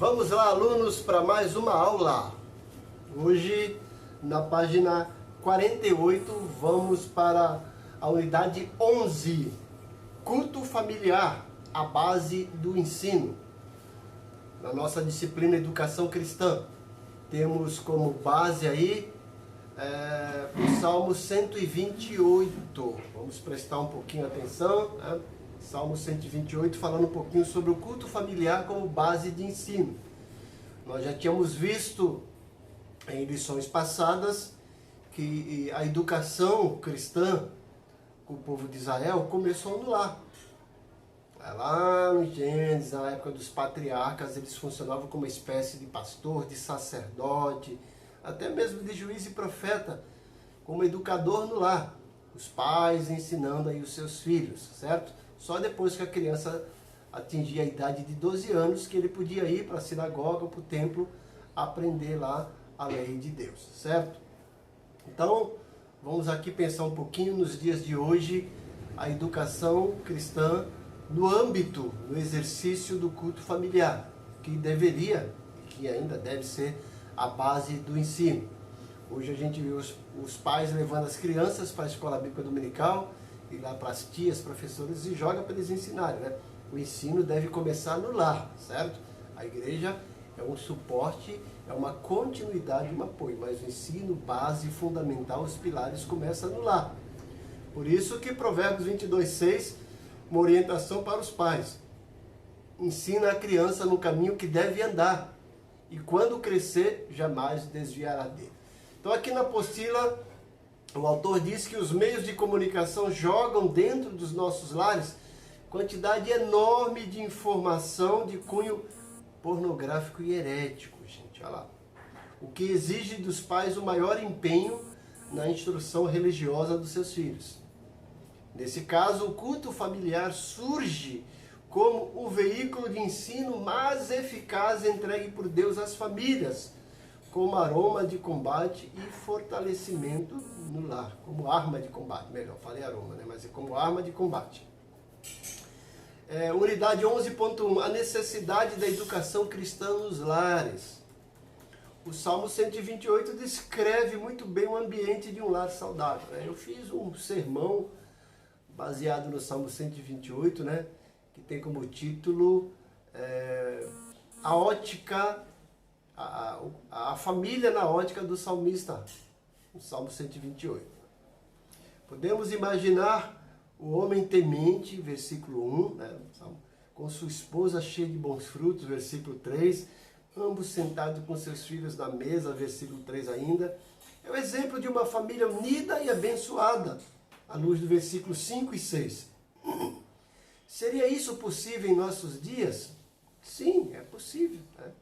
Vamos lá, alunos, para mais uma aula. Hoje, na página 48, vamos para a unidade 11, culto familiar, a base do ensino. Na nossa disciplina Educação Cristã, temos como base aí o Salmo 128. Vamos prestar um pouquinho atenção, né? Salmo 128, falando um pouquinho sobre o culto familiar como base de ensino. Nós já tínhamos visto em lições passadas que a educação cristã com o povo de Israel começou no lar. Lá no Gênesis, na época dos patriarcas, eles funcionavam como uma espécie de pastor, de sacerdote, até mesmo de juiz e profeta, como educador no lar. Os pais ensinando aí os seus filhos, certo? Só depois que a criança atingia a idade de 12 anos que ele podia ir para a sinagoga, para o templo, aprender lá a lei de Deus, certo? Então, vamos aqui pensar um pouquinho nos dias de hoje, a educação cristã no âmbito, no exercício do culto familiar, que deveria, e que ainda deve ser a base do ensino. Hoje a gente vê os pais levando as crianças para a escola bíblica dominical, e lá para as tias, professores, e joga para eles ensinarem, né? O ensino deve começar no lar, certo? A igreja é um suporte, é uma continuidade, um apoio, mas o ensino base fundamental, os pilares, começa no lar. Por isso que Provérbios 22:6, uma orientação para os pais. Ensina a criança no caminho que deve andar, e quando crescer, jamais desviará dele. Então aqui na apostila, o autor diz que os meios de comunicação jogam dentro dos nossos lares quantidade enorme de informação de cunho pornográfico e herético, gente, olha lá. O que exige dos pais o maior empenho na instrução religiosa dos seus filhos. Nesse caso, o culto familiar surge como o veículo de ensino mais eficaz entregue por Deus às famílias, como aroma de combate e fortalecimento no lar, como arma de combate, melhor, falei aroma, né? Mas é como arma de combate. Unidade 11.1, a necessidade da educação cristã nos lares. O Salmo 128 descreve muito bem o ambiente de um lar saudável, né? Eu fiz um sermão baseado no Salmo 128, né? Que tem como título a ótica, a família na ótica do salmista, o Salmo 128. Podemos imaginar o homem temente, versículo 1, né, com sua esposa cheia de bons frutos, versículo 3, ambos sentados com seus filhos na mesa, versículo 3 ainda. É o exemplo de uma família unida e abençoada, à luz do versículo 5 e 6. Seria isso possível em nossos dias? Sim, é possível, né?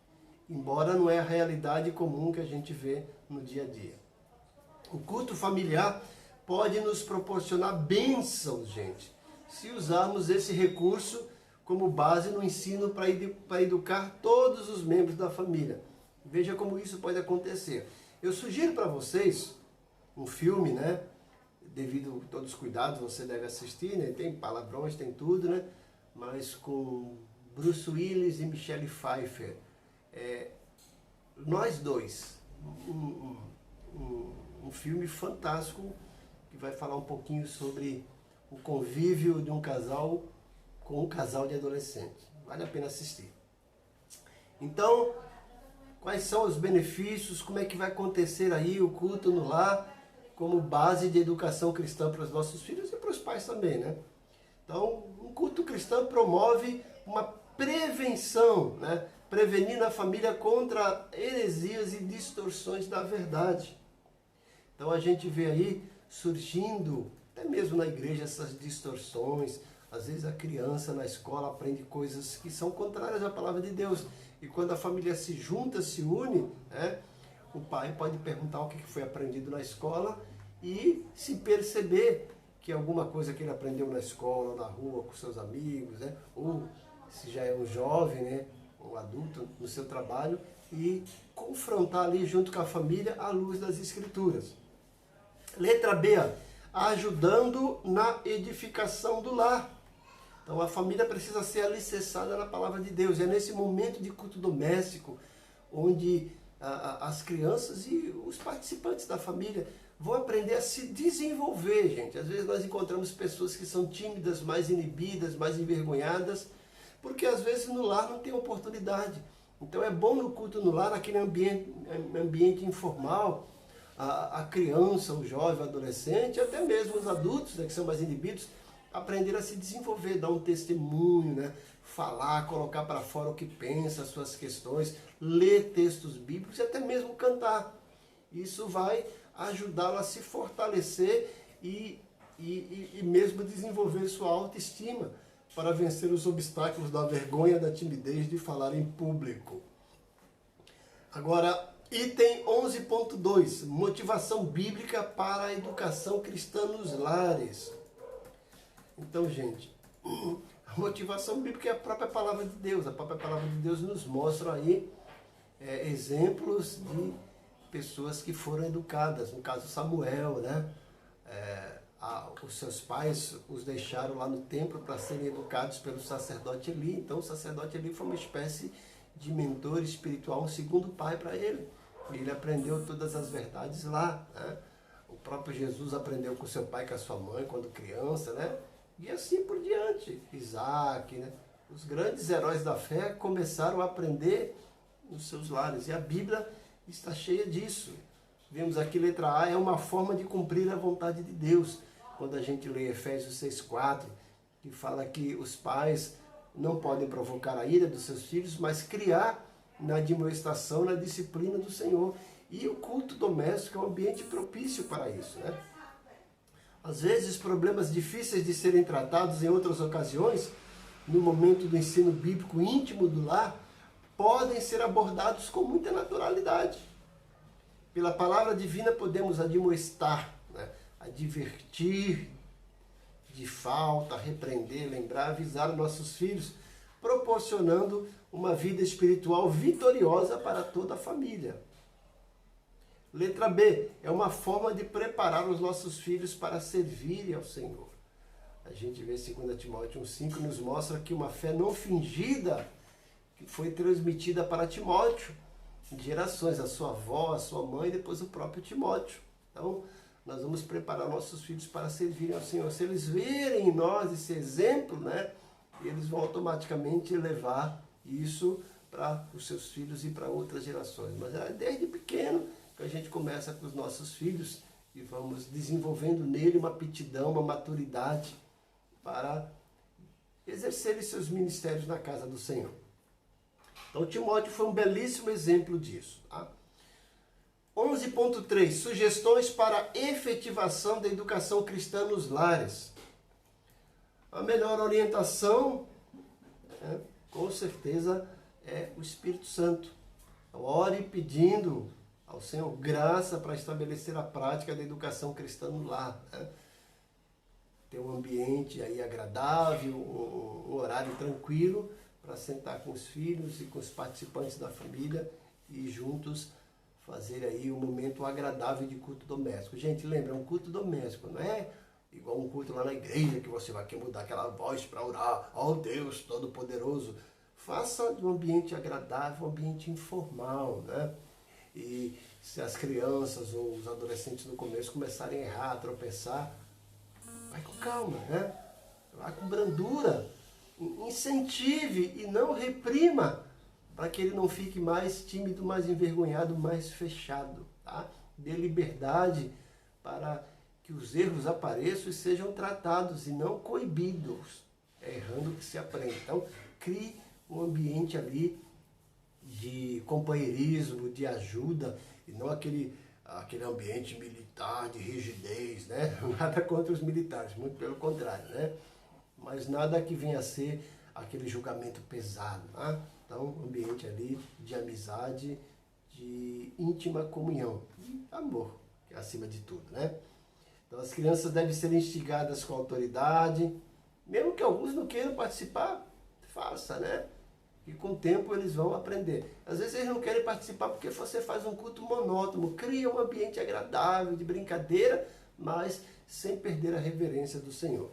Embora não é a realidade comum que a gente vê no dia a dia. O culto familiar pode nos proporcionar bênçãos, gente, se usarmos esse recurso como base no ensino para educar todos os membros da família. Veja como isso pode acontecer. Eu sugiro para vocês um filme, né? Devido a todos os cuidados, você deve assistir, né? Tem palavrões, tem tudo, né? Mas com Bruce Willis e Michelle Pfeiffer. Nós dois, um filme fantástico que vai falar um pouquinho sobre o convívio de um casal com um casal de adolescentes. Vale a pena assistir. Então, quais são os benefícios, como é que vai acontecer aí o culto no lar como base de educação cristã para os nossos filhos e para os pais também, né? Então, um culto cristão promove uma prevenção, né? Prevenir na família contra heresias e distorções da verdade. Então a gente vê aí surgindo, até mesmo na igreja, essas distorções. Às vezes a criança na escola aprende coisas que são contrárias à palavra de Deus. E quando a família se junta, se une, né? O pai pode perguntar o que foi aprendido na escola e se perceber que alguma coisa que ele aprendeu na escola, na rua, com seus amigos, né? Ou se já é um jovem, né? Um adulto no seu trabalho, e confrontar ali junto com a família à luz das Escrituras. Letra B, ajudando na edificação do lar. Então a família precisa ser alicerçada na palavra de Deus. É nesse momento de culto doméstico onde as crianças e os participantes da família vão aprender a se desenvolver, gente. Às vezes nós encontramos pessoas que são tímidas, mais inibidas, mais envergonhadas, porque às vezes no lar não tem oportunidade. Então é bom no culto no lar, naquele ambiente informal, a criança, o jovem, o adolescente, até mesmo os adultos, né, que são mais inibidos, aprender a se desenvolver, dar um testemunho, né, falar, colocar para fora o que pensa, as suas questões, ler textos bíblicos e até mesmo cantar. Isso vai ajudá-lo a se fortalecer e mesmo desenvolver sua autoestima para vencer os obstáculos da vergonha, da timidez de falar em público. Agora, item 11.2, motivação bíblica para a educação cristã nos lares. Então, gente, a motivação bíblica é a própria palavra de Deus. A própria palavra de Deus nos mostra aí exemplos de pessoas que foram educadas. No caso, Samuel, né? Os seus pais os deixaram lá no templo para serem educados pelo sacerdote Eli. Então, o sacerdote Eli foi uma espécie de mentor espiritual, um segundo pai para ele. Ele aprendeu todas as verdades lá, né? O próprio Jesus aprendeu com seu pai e com a sua mãe quando criança, né? E assim por diante. Isaac, né? Os grandes heróis da fé começaram a aprender nos seus lares. E a Bíblia está cheia disso. Vemos aqui, letra A, é uma forma de cumprir a vontade de Deus. Quando a gente lê Efésios 6,4, que fala que os pais não podem provocar a ira dos seus filhos, mas criar na admoestação, na disciplina do Senhor. E o culto doméstico é um ambiente propício para isso, né? Às vezes, problemas difíceis de serem tratados em outras ocasiões, no momento do ensino bíblico íntimo do lar, podem ser abordados com muita naturalidade. Pela palavra divina podemos admoestar, né? Advertir de falta, repreender, lembrar, avisar nossos filhos, proporcionando uma vida espiritual vitoriosa para toda a família. Letra B, é uma forma de preparar os nossos filhos para servirem ao Senhor. A gente vê 2 Timóteo 1,5 nos mostra que uma fé não fingida que foi transmitida para Timóteo, em gerações, a sua avó, a sua mãe e depois o próprio Timóteo. Então, nós vamos preparar nossos filhos para servirem ao Senhor. Se eles verem em nós esse exemplo, né, eles vão automaticamente levar isso para os seus filhos e para outras gerações. Mas é desde pequeno que a gente começa com os nossos filhos e vamos desenvolvendo nele uma aptidão, uma maturidade para exercerem seus ministérios na casa do Senhor. Então, Timóteo foi um belíssimo exemplo disso. Tá? 11.3, sugestões para a efetivação da educação cristã nos lares. A melhor orientação, com certeza, é o Espírito Santo. Ore pedindo ao Senhor graça para estabelecer a prática da educação cristã no lar. Né? Ter um ambiente aí agradável, um horário tranquilo para sentar com os filhos e com os participantes da família e juntos fazer aí um momento agradável de culto doméstico. Gente, lembra, é um culto doméstico, não é igual um culto lá na igreja que você vai querer mudar aquela voz para orar, ó Deus Todo-Poderoso. Faça de um ambiente agradável, um ambiente informal, né? E se as crianças ou os adolescentes no começo começarem a errar, a tropeçar, vai com calma, né? Vai com brandura, incentive e não reprima, para que ele não fique mais tímido, mais envergonhado, mais fechado, tá? Dê liberdade para que os erros apareçam e sejam tratados e não coibidos. É errando que se aprende. Então, crie um ambiente ali de companheirismo, de ajuda, e não aquele ambiente militar, de rigidez, né? Nada contra os militares, muito pelo contrário, né? Mas nada que venha a ser aquele julgamento pesado, né? Então, um ambiente ali de amizade, de íntima comunhão e amor, que é acima de tudo, né? Então, as crianças devem ser instigadas com autoridade, mesmo que alguns não queiram participar, faça, né? E com o tempo eles vão aprender. Às vezes eles não querem participar porque você faz um culto monótono, cria um ambiente agradável, de brincadeira, mas sem perder a reverência do Senhor.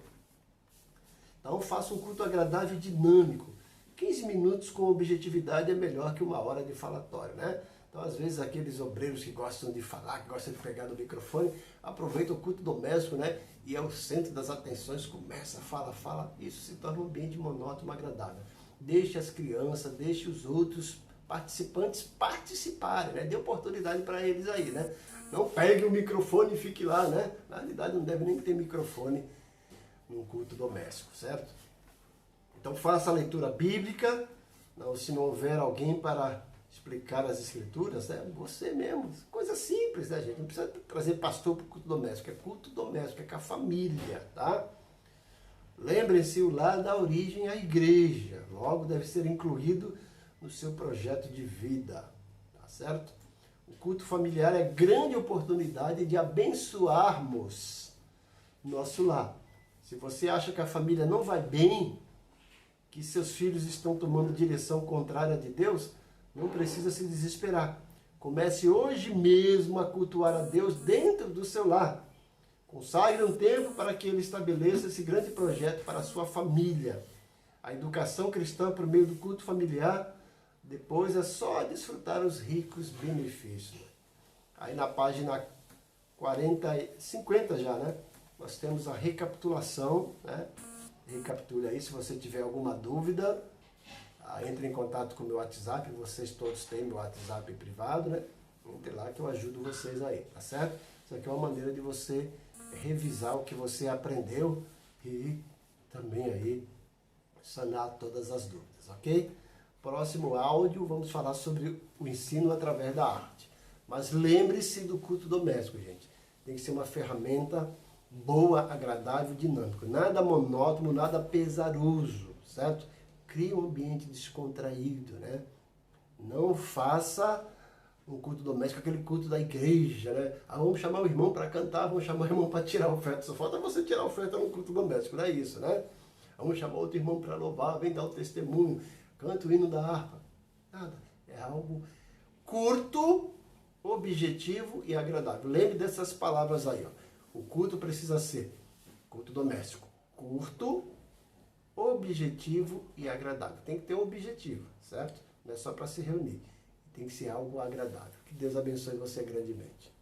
Então faça um culto agradável e dinâmico. 15 minutos com objetividade é melhor que 1 hora de falatório, né? Então, às vezes, aqueles obreiros que gostam de falar, que gostam de pegar no microfone, aproveitam o culto doméstico, né? E é o centro das atenções, começa, fala. Isso se torna um ambiente monótono, agradável. Deixe as crianças, deixe os outros participantes participarem, né? Dê oportunidade para eles aí, né? Não pegue o microfone e fique lá, né? Na realidade, não deve nem ter microfone num culto doméstico, certo? Então, faça a leitura bíblica. Não, se não houver alguém para explicar as escrituras, né? Você mesmo, coisa simples, né, gente? Não precisa trazer pastor para o culto doméstico, é culto doméstico, é com a família, tá? Lembrem-se, o lar dá origem à igreja, logo deve ser incluído no seu projeto de vida, tá certo? O culto familiar é grande oportunidade de abençoarmos nosso lar. Se você acha que a família não vai bem, que seus filhos estão tomando direção contrária de Deus, não precisa se desesperar. Comece hoje mesmo a cultuar a Deus dentro do seu lar. Consagre um tempo para que Ele estabeleça esse grande projeto para a sua família. A educação cristã por meio do culto familiar, depois é só desfrutar os ricos benefícios. Aí na página 50 já, né? Nós temos a recapitulação, né? Recapitule aí, se você tiver alguma dúvida, entre em contato com o meu WhatsApp, vocês todos têm meu WhatsApp privado, né? Entre lá que eu ajudo vocês aí, tá certo? Isso aqui é uma maneira de você revisar o que você aprendeu e também aí sanar todas as dúvidas, ok? Próximo áudio, vamos falar sobre o ensino através da arte. Mas lembre-se do culto doméstico, gente. Tem que ser uma ferramenta boa, agradável, dinâmica. Nada monótono, nada pesaroso, certo? Crie um ambiente descontraído, né? Não faça um culto doméstico, aquele culto da igreja, né? Ah, vamos chamar o irmão para cantar, vamos chamar o irmão para tirar a oferta. Só falta você tirar a oferta no culto doméstico, não é isso, né? Vamos chamar outro irmão para louvar, vem dar o testemunho, canta o hino da harpa. Nada. É algo curto, objetivo e agradável. Lembre dessas palavras aí, ó. O culto precisa ser culto doméstico, curto, objetivo e agradável. Tem que ter um objetivo, certo? Não é só para se reunir. Tem que ser algo agradável. Que Deus abençoe você grandemente.